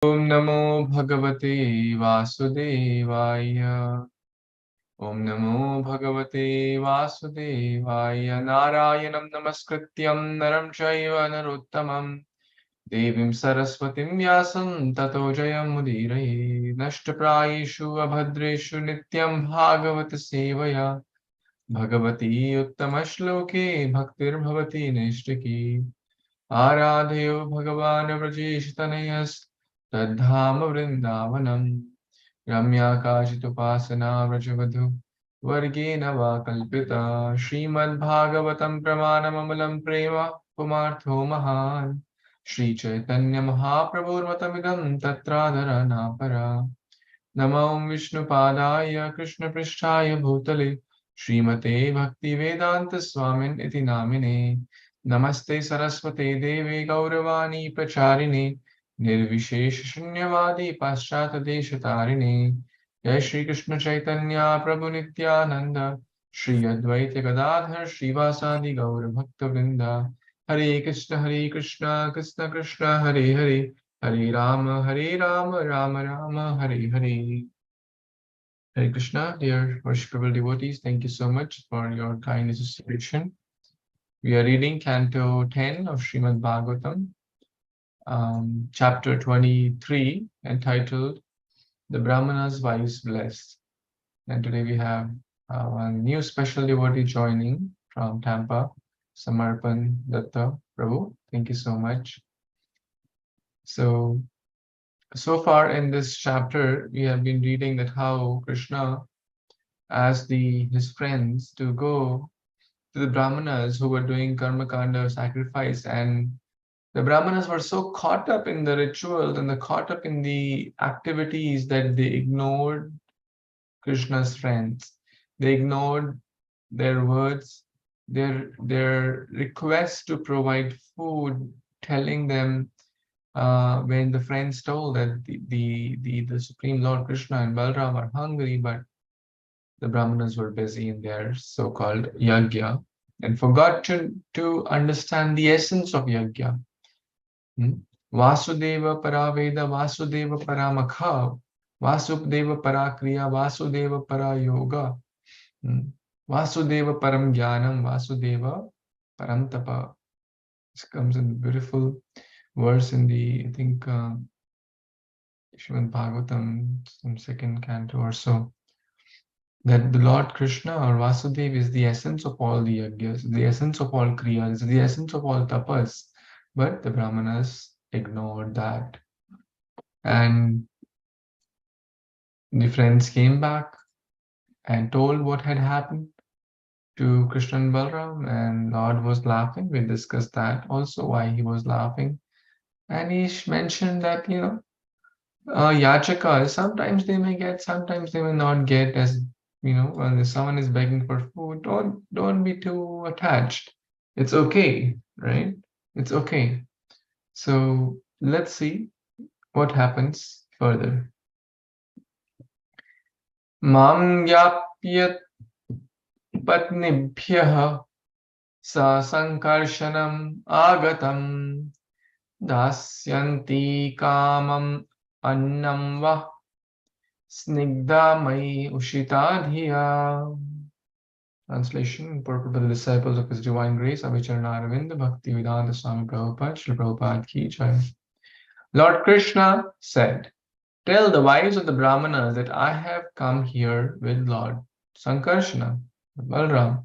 Om Namo Bhagavate Vasudevaya. Om Namo Bhagavate Vasudevaya. Narayanam Namaskrityam Naram Chaiva Narottamam Devim Saraswatim Vyasam Tato Jayam Mudiraye. Nashtaprayeshu Abhadreshu Nityaṁ bhāgavata-sevayā. Bhagavati Uttamashloke Bhaktir Bhavati Nishtaki. Aradhayo Bhagavan Vrajeshtanayas Tadhama Vrindavanam Ramya Kajitupasana Vrajavadhu Vargena Va Kalpita Śrīmad-Bhāgavatam Pramanamamalam Prema Pumartho Mahan Śrī Caitanya Mahāprabhu Matamidam Tatradhara Napara Namo Vishnu Padaya Krishna Prishtaya Bhutale Srimate Bhakti Vedanta Swamin Iti Namine Namaste Saraswate Devi Gauravani Pracharine Nirvishesh Shunyavadi Paschata Deshatarine Jai Shri Krishna Chaitanya Prabhu Nityananda Shri Advaita Gadadhar Srivasadi Gaura Bhakta Vrinda Hare Krishna Krishna Krishna Hare Hare Hare Rama Rama Rama Hare Hare. Hare Krishna, dear worshipable devotees, thank you so much for your kind association. We are reading Canto 10 of Śrīmad-Bhāgavatam, chapter 23, entitled The Brahmana's Wives Blessed. And today we have one new special devotee joining from Tampa, Samarpan Datta Prabhu. Thank you so much. So far in this chapter, we have been reading that how Krishna asked his friends to go to the Brahmanas who were doing karma kanda sacrifice, and the Brahmanas were so caught up in the rituals and caught up in the activities that they ignored Krishna's friends. They ignored their words, their request to provide food, telling them when the friends told that the Supreme Lord Krishna and Balram are hungry, but the Brahmanas were busy in their so-called yajna and forgot to understand the essence of yajna. Vasudeva Paraveda, Vasudeva Paramakha, Vasudeva Parakriya, Vasudeva Parayoga, Vasudeva Param Jnanam, Vasudeva Param Tapa. This comes in a beautiful verse in the, I think, Śrīmad-Bhāgavatam, some second canto or so, that the Lord Krishna or Vasudeva is the essence of all the yajnas, the essence of all kriyas, the essence of all tapas. But the Brahmanas ignored that. And the friends came back and told what had happened to Krishna and Balram, and Lord was laughing. We discussed that also, why he was laughing. And he mentioned that, yachakas, sometimes they may get, sometimes they may not get, as when someone is begging for food, don't be too attached. It's okay, right? It's okay. So let's see what happens further. Mam yapyat patnibhyaha sa sankarshanam agatam dasyanti kamam annam va snigdha mai ushitadhiya. Translation, purport by the disciples of His Divine Grace, Avicharana Aravinda Bhakti Vedanta Swami Prabhupada, Srila Prabhupada Ki Jai. Lord Krishna said, tell the wives of the Brahmanas that I have come here with Lord Sankarsana, Balram.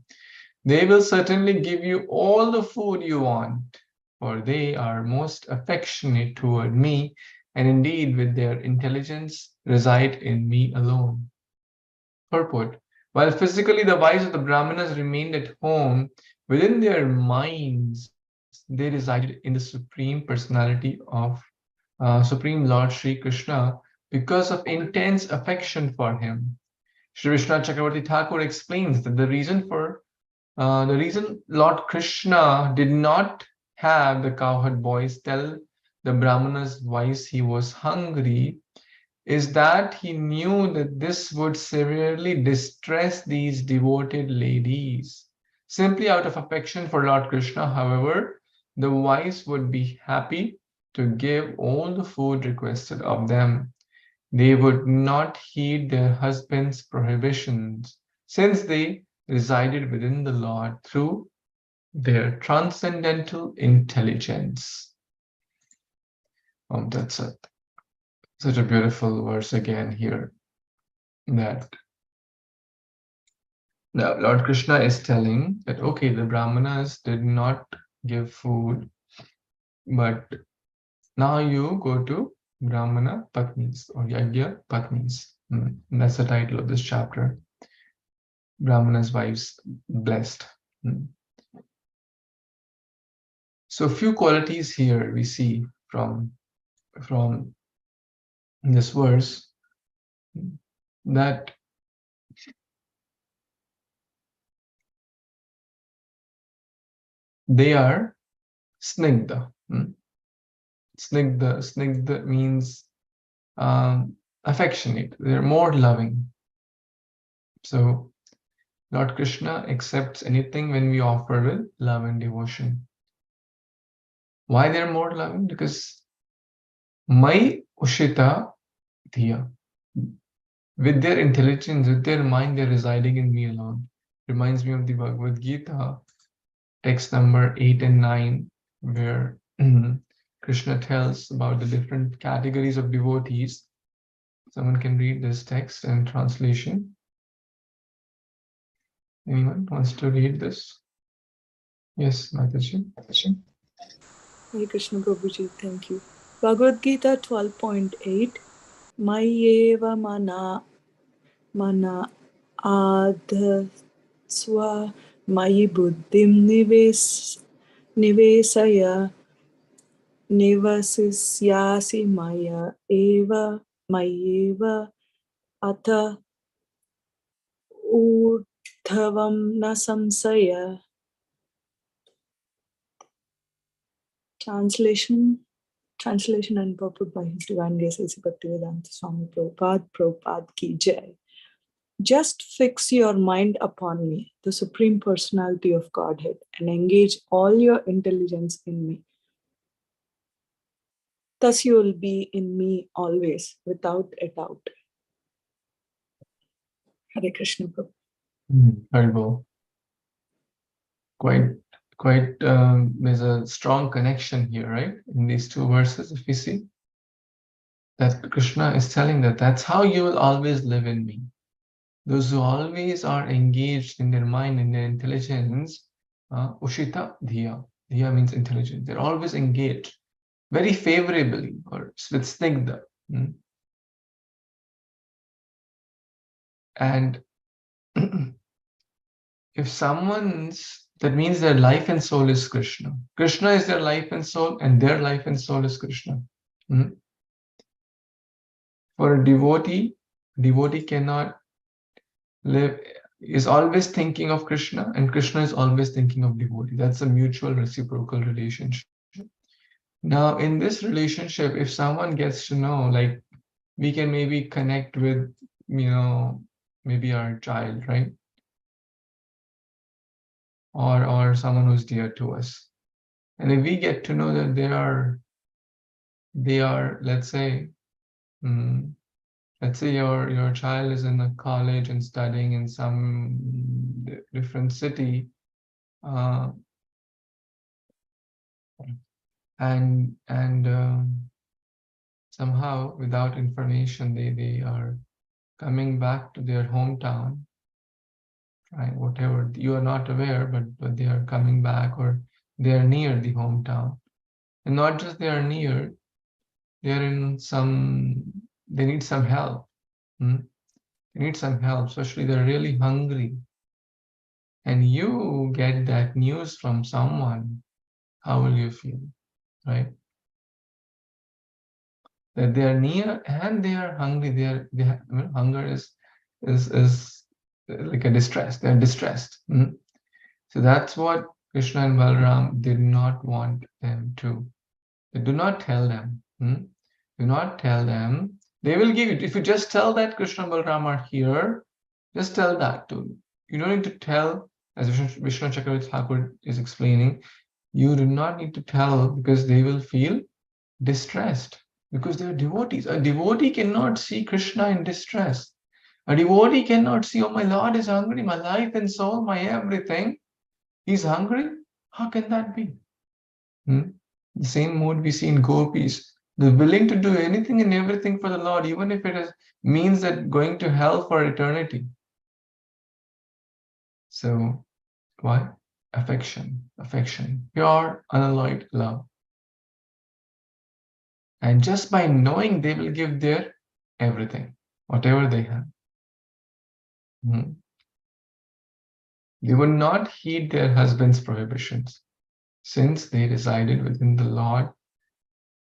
They will certainly give you all the food you want, for they are most affectionate toward me, and indeed with their intelligence reside in me alone. Purport. While physically the wives of the Brahmanas remained at home, within their minds they resided in the Supreme Personality of Supreme Lord Shri Krishna because of intense affection for him. Shri Vishnu Chakravarti Thakur explains that the reason Lord Krishna did not have the cowherd boys tell the Brahmanas' wives he was hungry is that he knew that this would severely distress these devoted ladies. Simply out of affection for Lord Krishna, however, the wives would be happy to give all the food requested of them, they would not heed their husbands' prohibitions, since they resided within the Lord through their transcendental intelligence. That's such a beautiful verse again here, that now Lord Krishna is telling that, okay, the Brahmanas did not give food, but now you go to Brahmana Patnis or Yajna Patnis. And that's the title of this chapter. Brahmana's wives blessed. So few qualities here we see from this verse, that they are snigdha. Snigdha means affectionate. They're more loving. So Lord Krishna accepts anything when we offer with love and devotion. Why they're more loving? Because Mai Ushita Dhiya. With their intelligence, with their mind, they're residing in me alone. Reminds me of the Bhagavad Gita, text number 8 and 9, where Krishna tells about the different categories of devotees. Someone can read this text and translation. Anyone wants to read this? Yes, Mataji. Hare Krishna Prabhuji, thank you. Bhagavad Gita 12.8 Mayeva mana adhasva mayi buddhim nivesaya nivasisyasi mayeva atha urdhavam na samsaya. Translation and purport by His Divine Grace A.C. Bhaktivedanta Swami Prabhupada ki jai. Just fix your mind upon me, the Supreme Personality of Godhead, and engage all your intelligence in me. Thus you will be in me always, without a doubt. Hare Krishna Prabhu. Very well. Quite, there's a strong connection here, right? In these two verses, if we see that Krishna is telling that that's how you will always live in me. Those who always are engaged in their mind and their intelligence, Ushita Dhiya. Dhiya means intelligence. They're always engaged very favorably or with snigdha. And if that means their life and soul is Krishna. Krishna is their life and soul, and their life and soul is Krishna. For a devotee cannot live, is always thinking of Krishna, and Krishna is always thinking of devotee. That's a mutual reciprocal relationship. Now, in this relationship, if someone gets to know, like, we can maybe connect with, maybe our child, right? Or someone who's dear to us. And if we get to know that they are, let's say your child is in a college and studying in some different city, and somehow without information they are coming back to their hometown, right? Whatever, you are not aware, but they are coming back, or they are near the hometown. And not just they are near, they are they need some help. They need some help, especially they're really hungry. And you get that news from someone, how will you feel, right? That they are near and they are hungry. Hunger is like a distress. They're distressed. So that's what Krishna and Balaram did not want them to. They do not tell them. Do not tell them. They will give it. If you just tell that Krishna and Balaram are here, just tell that to them. You don't need to tell, as Vishnu Chakravarti Thakur is explaining, you do not need to tell, because they will feel distressed because they are devotees. A devotee cannot see Krishna in distress. A devotee cannot see, oh, my Lord is hungry, my life and soul, my everything. He's hungry? How can that be? The same mood we see in gopis. They're willing to do anything and everything for the Lord, even if it means that going to hell for eternity. So, why? Affection, pure, unalloyed love. And just by knowing, they will give their everything, whatever they have. They would not heed their husband's prohibitions, since they resided within the Lord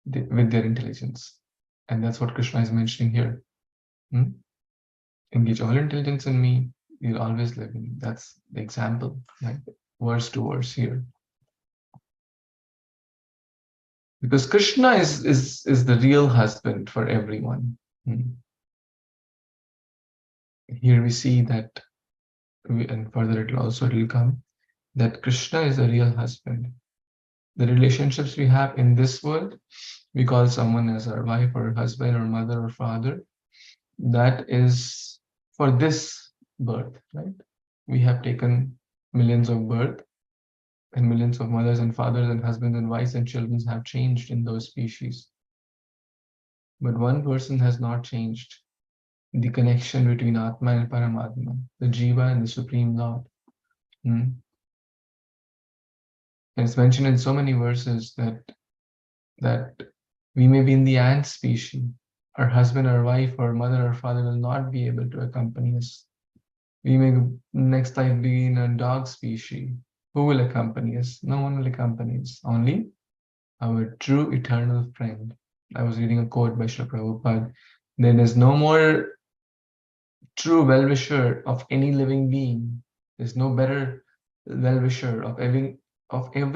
with their intelligence. And that's what Krishna is mentioning here. Engage all intelligence in me, you'll always live in me. That's the example, right? Verse to verse here. Because Krishna is the real husband for everyone. Here we see that, and further it will come, that Krishna is a real husband. The relationships we have in this world, we call someone as our wife or husband or mother or father. That is for this birth, right? We have taken millions of births, and millions of mothers and fathers and husbands and wives and children have changed in those species. But one person has not changed: the connection between Atma and Paramatma, the Jiva and the Supreme Lord. And it's mentioned in so many verses that we may be in the ant species. Our husband or wife or mother or father will not be able to accompany us. We may next life be in a dog species. Who will accompany us? No one will accompany us. Only our true eternal friend. I was reading a quote by Srila Prabhupada. There is no more true well-wisher of any living being. There's no better well-wisher of every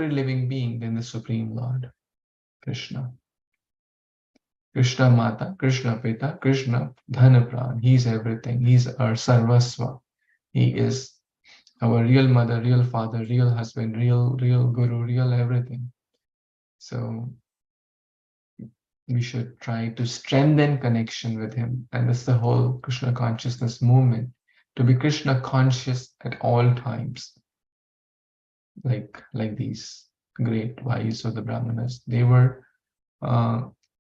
living being than the Supreme Lord, Krishna. Krishna Mata, Krishna Pita, Krishna Dhanapran. He's everything. He's our Sarvasva. He is our real mother, real father, real husband, real guru, real everything. So we should try to strengthen connection with him. And that's the whole Krishna consciousness movement, to be Krishna conscious at all times. Like these great wise of the Brahmanas, they were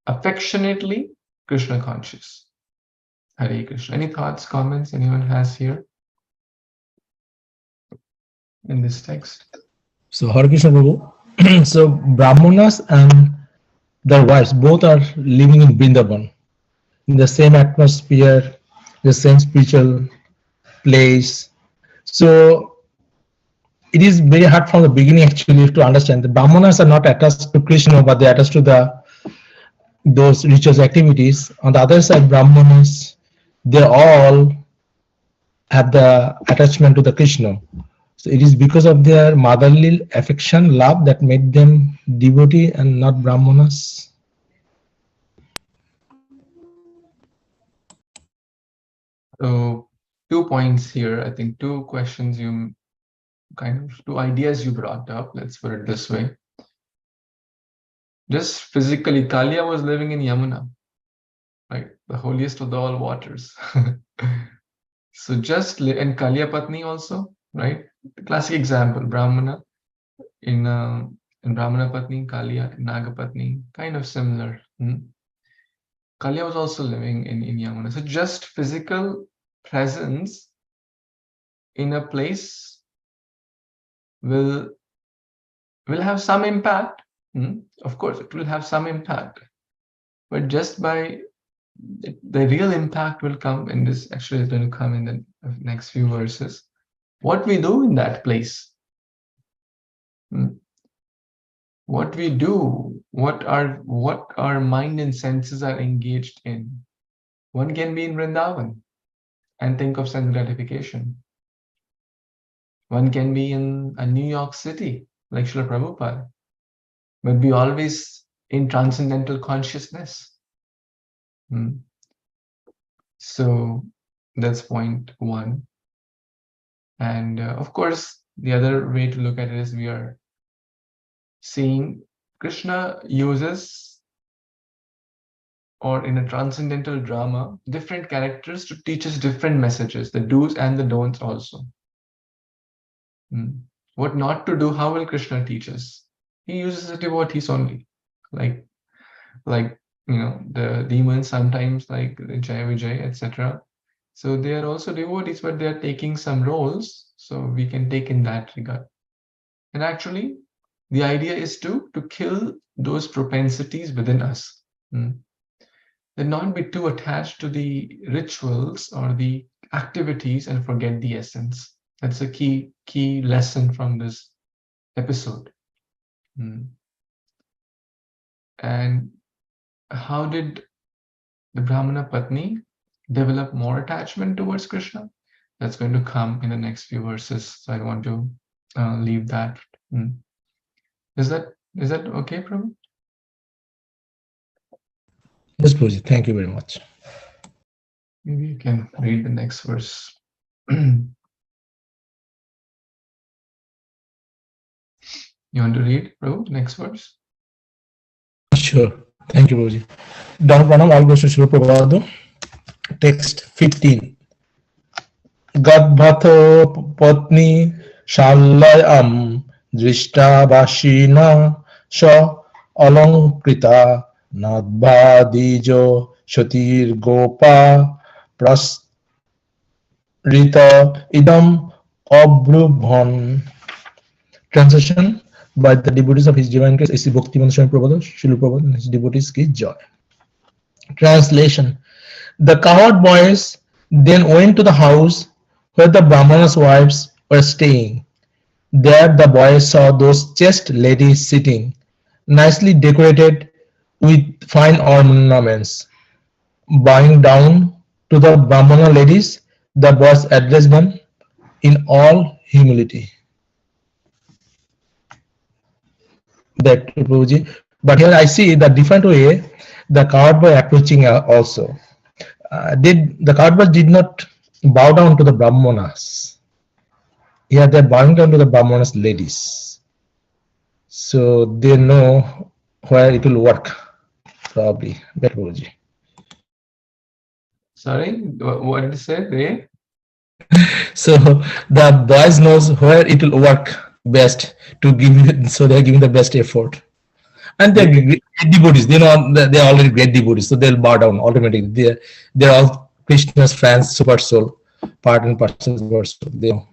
affectionately Krishna conscious. Hare Krishna. Any thoughts, comments anyone has here in this text? So Hare Krishna Prabhu. So Brahmanas and their wives both are living in Vrindavan, in the same atmosphere, the same spiritual place. So it is very hard from the beginning actually to understand. The Brahmanas are not attached to Krishna, but they are attached to those religious activities. On the other side, Brahmanas, they all have the attachment to the Krishna. So it is because of their motherly affection, love, that made them devotee and not Brahmanas. So 2 points here. I think 2 questions you two ideas you brought up. Let's put it this way. Just physically, Kalia was living in Yamuna, right? The holiest of all waters. So and Kalia Patni also, right? The classic example, Brahmana in Brahmana Patni, Kalia, Naga Patni, kind of similar. Kalia was also living in Yamuna. So just physical presence in a place will have some impact. Of course, it will have some impact. But just by the real impact will come in this, actually it's going to come in the next few verses. What we do in that place. What we do, what our mind and senses are engaged in. One can be in Vrindavan and think of sense gratification. One can be in a New York City, like Srila Prabhupada, but be always in transcendental consciousness. So that's point 1. And of course, the other way to look at it is we are seeing Krishna uses or in a transcendental drama, different characters to teach us different messages, the do's and the don'ts also. What not to do, how will Krishna teach us? He uses the devotees only. Like the demons sometimes, like Jai Vijay, etc. So they are also devotees, but they are taking some roles, so we can take in that regard. And actually, the idea is to kill those propensities within us. And not be too attached to the rituals or the activities and forget the essence. That's a key lesson from this episode. And how did the Brahmana Patni develop more attachment towards Krishna? That's going to come in the next few verses. So I want to leave that. Is that okay, Prabhu? Yes, Prabhuji. Thank you very much. Maybe you can read the next verse. You want to read, Prabhu, next verse? Sure. Thank you, Prabhuji. Down Pranam, all goes to Srila Prabhupada. Text 15. Gadbhatho patni shalayam drishta vashina sha alankrita nadbadijo shatir gopa prasrita idam abrubhan. Translation by the devotees of His Divine Grace, A.C. Bhaktivedanta Swami Prabhupada, Srila Prabhupada, and His devotees ki joy. Translation: the cowherd boys then went to the house where the Brahmana's wives were staying. There the boys saw those chaste ladies sitting, nicely decorated with fine ornaments. Bowing down to the Brahmana ladies, the boys addressed them in all humility. That Prabhuji. But here I see the different way the cowherd boy approaching also. The cowherd boy did not bow down to the Brahmanas. Here they're bowing down to the Brahmanas ladies. So they know where it will work, probably. That Prabhuji. Sorry, what did you say? They? So the boys knows where it will work best to give, so they're giving the best effort. And they're great devotees. They know they're already great devotees, so they'll bow down automatically. They're all Krishna's fans, super soul, part and parcel of our soul. They know.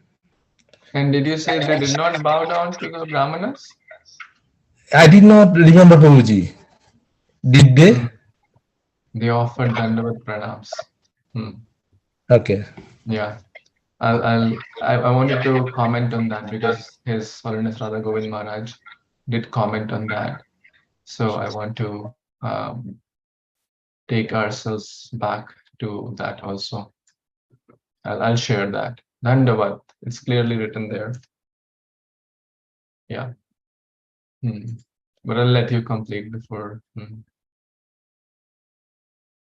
And did you say they did not bow down to the Brahmanas? I did not remember, Prabhuji. Did they? They offered Dandavat Pranams. Okay. Yeah. I wanted to comment on that because His Holiness Radha Govind Maharaj did comment on that. So I want to take ourselves back to that also. I'll share that. Dandavat, it's clearly written there. Yeah. But I'll let you complete before.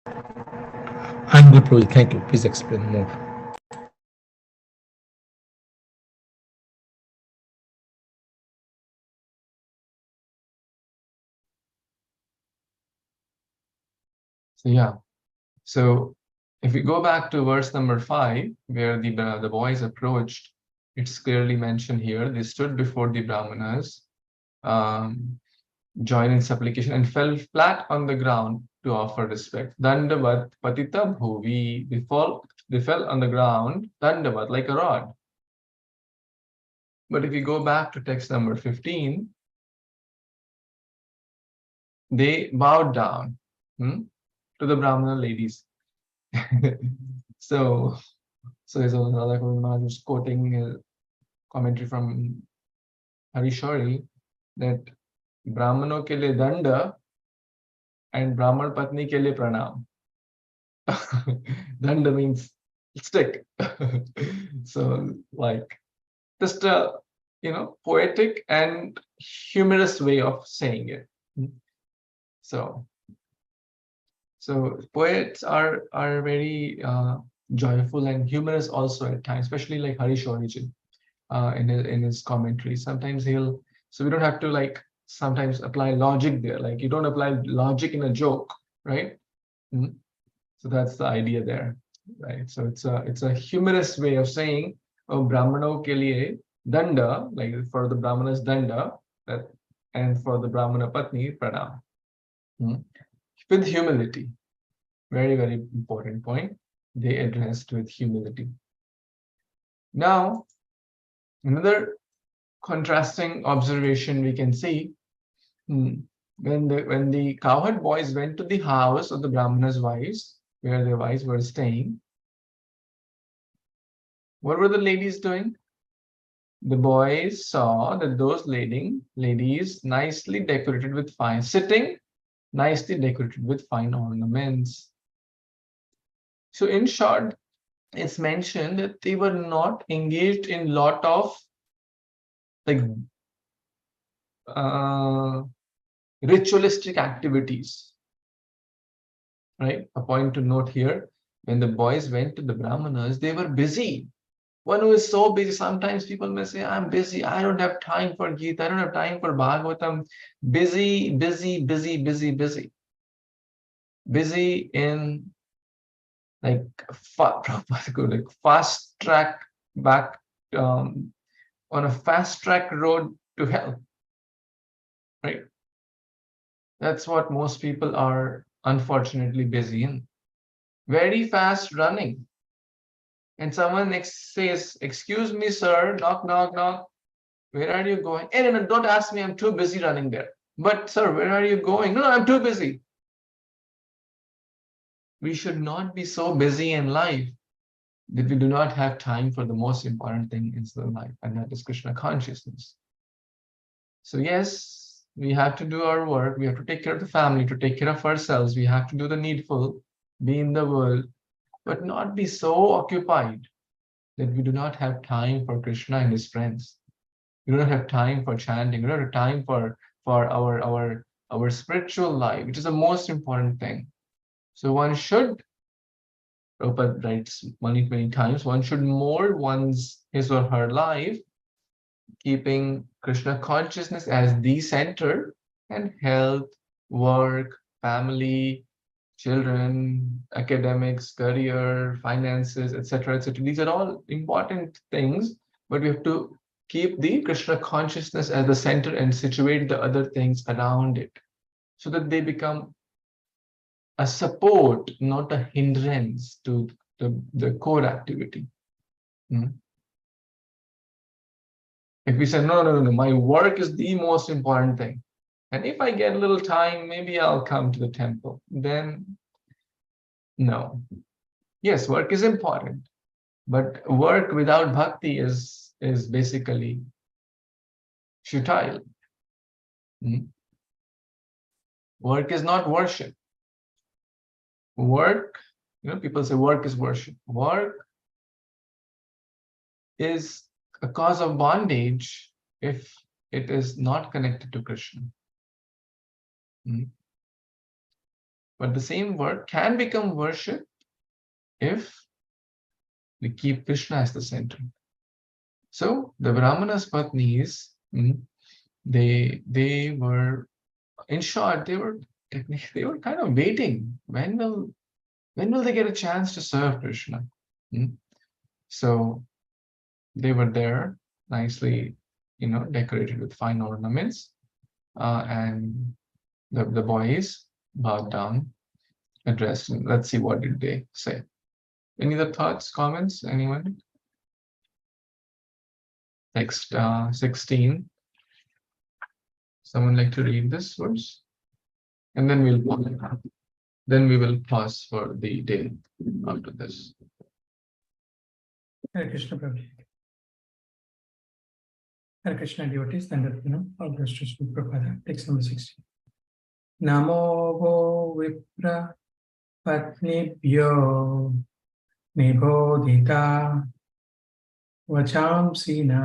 I'm good, Prabhuji. Thank you. Please explain more. So yeah. So if we go back to verse number 5, where the boys approached, it's clearly mentioned here. They stood before the Brahmanas, joined in supplication, and fell flat on the ground to offer respect. Dandavat patita bhuvi. They fell on the ground, dandavat, like a rod. But if you go back to text number 15, they bowed down to the Brahmana ladies. So His Holiness Radha Govind Maharaj was quoting a commentary from Harishori that Brahmano ke liye danda and Brahman Patni ke liye pranam. Danda means stick. So like just a poetic and humorous way of saying it. So poets are very joyful and humorous also at times, especially like Harish Origin in his commentary. Sometimes so we don't have to sometimes apply logic there. Like you don't apply logic in a joke, right? So that's the idea there, right? So it's a humorous way of saying, oh, Brahmano ke liye danda, like for the Brahmanas danda, and for the Brahmana Patni pranam. With humility. Very, very important point. They addressed with humility. Now, another contrasting observation we can see, when the cowherd boys went to the house of the Brahmana's wives, where their wives were staying, what were the ladies doing? The boys saw that those ladies nicely decorated with fine, sitting nicely decorated with fine ornaments. So in short, it's mentioned that they were not engaged in lot of like ritualistic activities, right? A point to note here, when the boys went to the Brahmanas, they were busy. One who is so busy, sometimes people may say, I'm busy, I don't have time for Gita, I don't have time for Bhagavatam. Busy, busy, busy, busy, busy. Busy in like fast track back, on a fast track road to hell, right? That's what most people are unfortunately busy in. Very fast running. And someone next says, excuse me, sir, knock, knock, knock. Where are you going? Hey, no, don't ask me, I'm too busy running there. But sir, where are you going? No, I'm too busy. We should not be so busy in life that we do not have time for the most important thing in the life, and that is Krishna consciousness. So yes, we have to do our work. We have to take care of the family, to take care of ourselves. We have to do the needful, be in the world, but not be so occupied that we do not have time for Krishna and his friends. We don't have time for chanting. We don't have time for our spiritual life, which is the most important thing. So one should, Prabhupada writes many times, one should mold his or her life, keeping Krishna consciousness as the center, and health, work, family, children, academics, career, finances, etc., etc. These are all important things, but we have to keep the Krishna consciousness as the center and situate the other things around it, so that they become a support, not a hindrance to the core activity. If we say, no, my work is the most important thing, and if I get a little time, maybe I'll come to the temple, then no. Yes, work is important, but work without bhakti is basically futile. Work is not worship. Work, people say work is worship. Work is a cause of bondage if it is not connected to Krishna. But the same work can become worship if we keep Krishna as the center. So the Brahmanas Patnis, they were, in short, they were kind of waiting. When will they get a chance to serve Krishna? So they were there, nicely, decorated with fine ornaments, and the boys bowed down, addressed him. Let's see, what did they say? Any other thoughts, comments, anyone? Text 16. Someone like to read this verse? And then we will pause for the day after this. Hare Kṛṣṇa Prabhu. Hare Kṛṣṇa devotees, then all goes to Sri Prabhupada. Text number 16. Namo vo vipra patnibhyo nibodhita vachamsina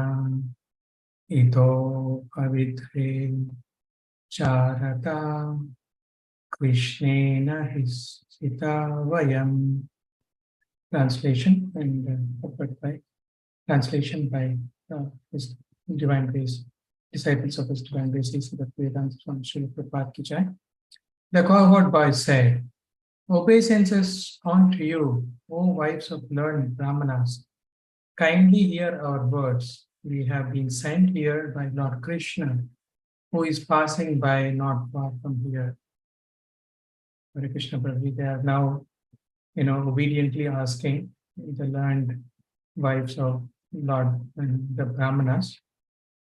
ito pavitre charata Krishnena hisita vayam. Translation and translation by His Divine Grace, disciples of His Divine Grace, Bhaktivedanta Swami Srila Prabhupada ki Jai. The cohort boys said, Obeisances unto you, O wives of learned Brahmanas. Kindly hear our words. We have been sent here by Lord Krishna, who is passing by not far from here. Hare Krishna Prabhu, they are now, obediently asking the learned wives of Lord and the Brahmanas,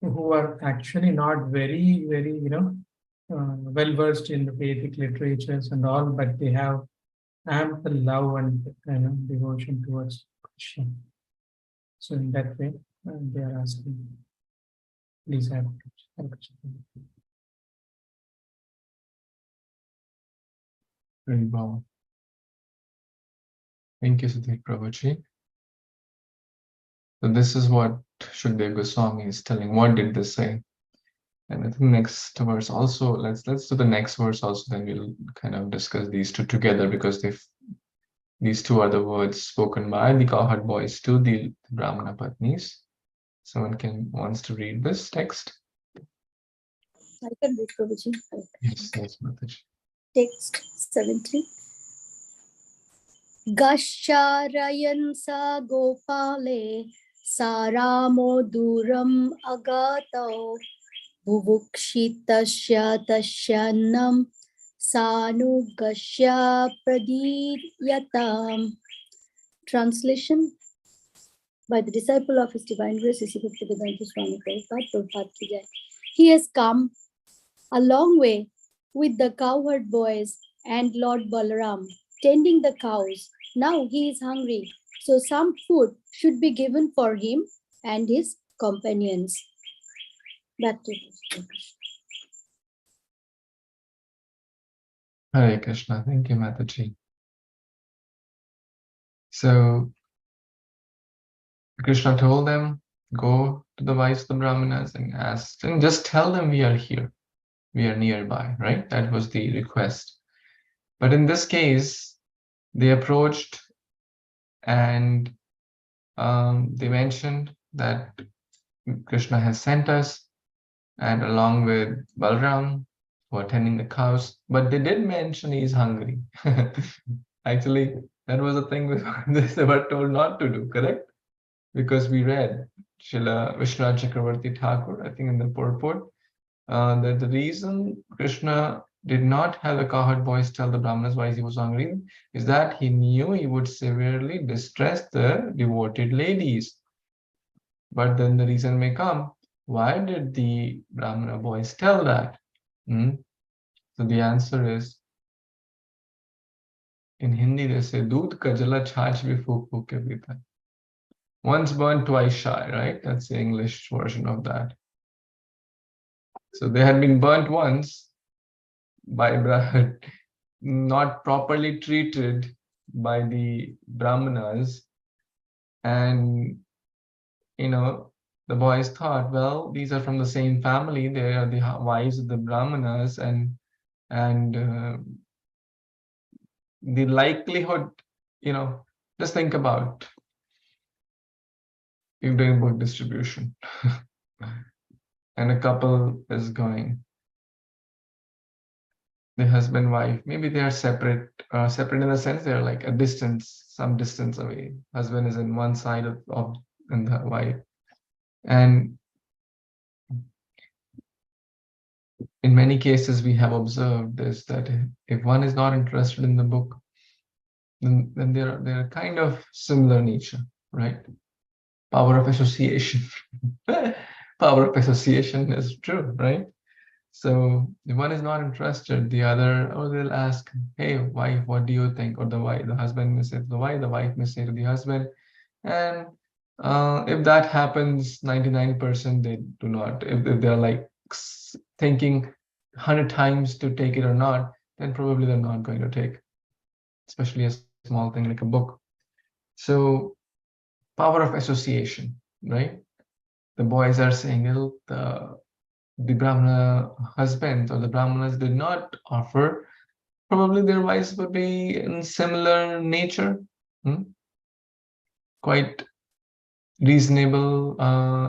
who are actually not very, very, well versed in the Vedic literatures and all, but they have ample love and devotion towards Krishna. So in that way, they are asking, please have Krishna. Very well. Thank you, Sudhir Prabhuji. So this is what Shukdev Goswami is telling. What did they say? And I think next verse also, let's do the next verse also, then we'll kind of discuss these two together, because these two are the words spoken by the cowherd boys to the Brahmana Patnis. Someone wants to read this text? I can read, Prabhuji. Yes, Mataji. Text 73. Gasharayan sa gopale saramo duram agato buvukshitasya tasyanam sanugasya pradidyatam. Translation by the disciple of His Divine Grace, Śrī Swami Prabhupada ki jai. He has come a long way with the cowherd boys and Lord Balaram tending the cows. Now he is hungry, so some food should be given for him and his companions. Back to you. Hare Krishna. Thank you, Mataji. So Krishna told them, go to the wives of the Brahmanas and ask, and just tell them we are here. We are nearby, right? That was the request. But in this case, they approached and they mentioned that Krishna has sent us, and along with Balram, who are tending the cows, but they did mention he is hungry. Actually, that was a thing they were told not to do, correct? Because we read Srila Vishwanath Chakravarti Thakur, I think in the purport, that the reason Krishna did not have the cowherd boys tell the Brahmanas why he was hungry is that he knew he would severely distress the devoted ladies. But then the reason may come, why did the Brahmana boys tell that? So the answer is, in Hindi they say, Doodh ka jala chhach bhi phuk phuk ke pita. Once burnt, twice shy, right? That's the English version of that. So they had been burnt once by not properly treated by the Brahmanas, and the boys thought, well, these are from the same family, they are the wives of the Brahmanas, and the likelihood, just think about you're doing book distribution and a couple is going, the husband, wife, maybe they are separate in the sense they're like some distance away. Husband is in one side of and the wife. And in many cases we have observed this, that if one is not interested in the book, then they're kind of similar nature, right? Power of association. Power of association is true, right? So if one is not interested, the other, or they'll ask, hey, wife, what do you think? Or the husband may say to the wife may say to the husband. And if that happens, 99% they do not. If they're like thinking 100 times to take it or not, then probably they're not going to take, especially a small thing like a book. So power of association, right? The boys are saying, the Brahmana husbands or the Brahmanas did not offer, probably their wives would be in similar nature, quite reasonable,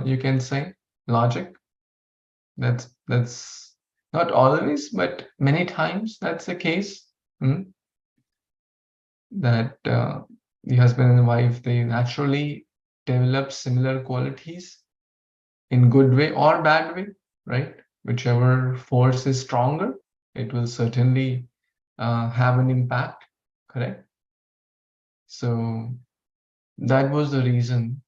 you can say, logic. That's not always, but many times that's the case. that the husband and the wife, they naturally develop similar qualities in good way or bad way, right? Whichever force is stronger, it will certainly have an impact, correct? So that was the reason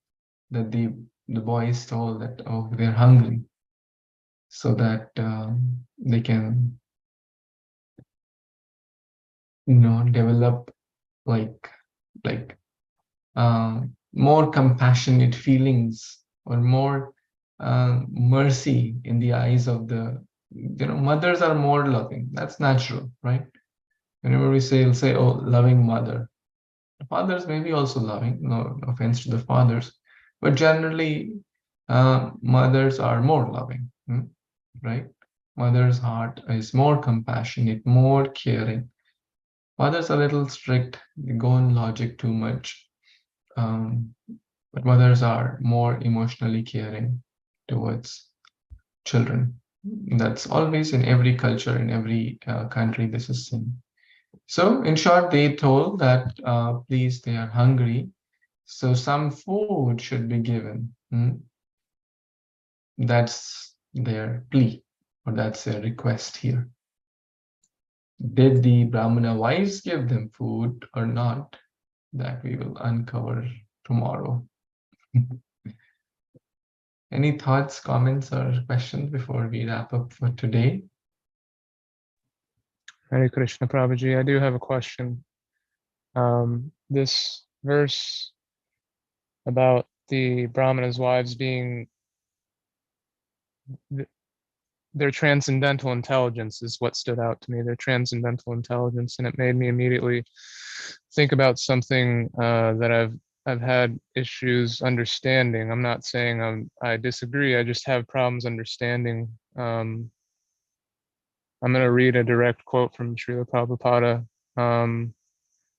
that the boys told that, oh, they're hungry, so that they can, develop like more compassionate feelings, or more mercy in the eyes of the, mothers are more loving. That's natural, right? Whenever we say, oh, loving mother, the fathers may be also loving, no offense to the fathers, but generally mothers are more loving, right? Mother's heart is more compassionate, more caring. Fathers are a little strict, they go on logic too much, but mothers are more emotionally caring towards children. That's always in every culture, in every country, this is seen. So in short, they told that, please, they are hungry, so some food should be given. That's their plea, or that's their request here. Did the Brahmana wives give them food or not? That we will uncover tomorrow. Any thoughts, comments, or questions before we wrap up for today? Hare Kṛṣṇa, Prabhuji, I do have a question. This verse about the Brahmana's wives being, their transcendental intelligence is what stood out to me, their transcendental intelligence, and it made me immediately think about something that I've had issues understanding. I'm not saying I disagree, I just have problems understanding. I'm going to read a direct quote from Srila Prabhupada.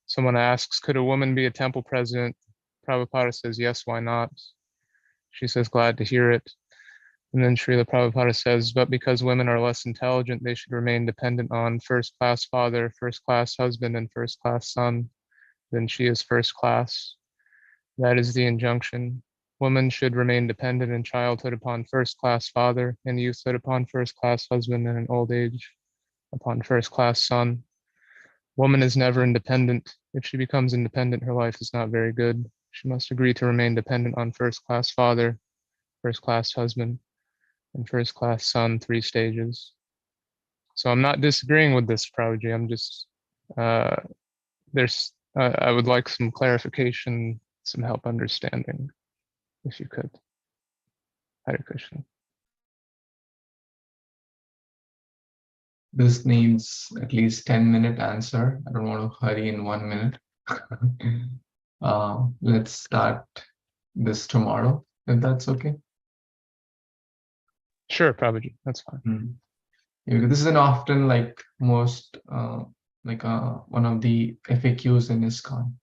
Someone asks, could a woman be a temple president? Prabhupada says, yes, why not? She says, glad to hear it. And then Srila Prabhupada says, but because women are less intelligent, they should remain dependent on first-class father, first-class husband, and first-class son. Then she is first class. That is the injunction. Woman should remain dependent in childhood upon first-class father, in youthhood upon first-class husband, and in old age upon first-class son. Woman is never independent. If she becomes independent, her life is not very good. She must agree to remain dependent on first-class father, first-class husband, and first-class son, 3 stages. So I'm not disagreeing with this, Prabhuji. I'm just, I would like some clarification, some help understanding, if you could. Hare Kṛṣṇa. This needs at least 10-minute answer. I don't want to hurry in 1 minute. Let's start this tomorrow, if that's okay. Sure, Prabhuji, that's fine. This is an often most one of the FAQs in Iskcon.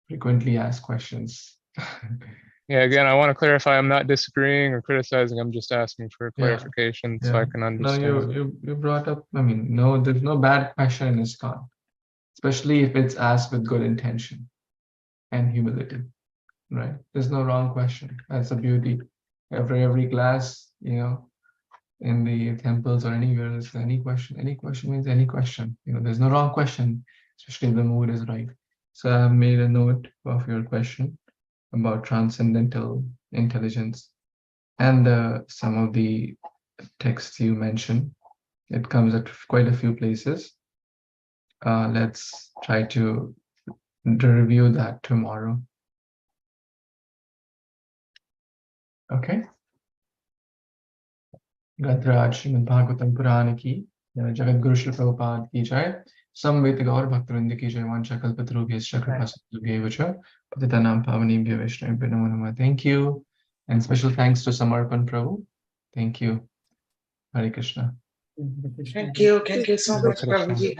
Frequently asked questions. Yeah, again, I want to clarify, I'm not disagreeing or criticizing, I'm just asking for clarification so I can understand. No, you brought up, no, there's no bad question in Iskcon, especially if it's asked with good intention and humility, right? There's no wrong question. That's the beauty. After every class, in the temples or anywhere, there's any question means any question. There's no wrong question, especially if the mood is right. So I've made a note of your question about transcendental intelligence and some of the texts you mentioned. It comes at quite a few places. Let's try to review that tomorrow. Okay. Gadraj Śrīmad-Bhāgavatam Purana ki, Jagat Guru Śrīla Prabhupada ki jai, Samveta Gaur Bhaktivinoda ki jai, Vancha Kalpatarubhyascha Kripasindubhyeva, Patitanam Pavanebhyo Vaishnavebhyo Namo Namah. Thank you. And special thanks to Samarpan Prabhu. Thank you. Hare Kṛṣṇa. Thank you so much, Prabhuji.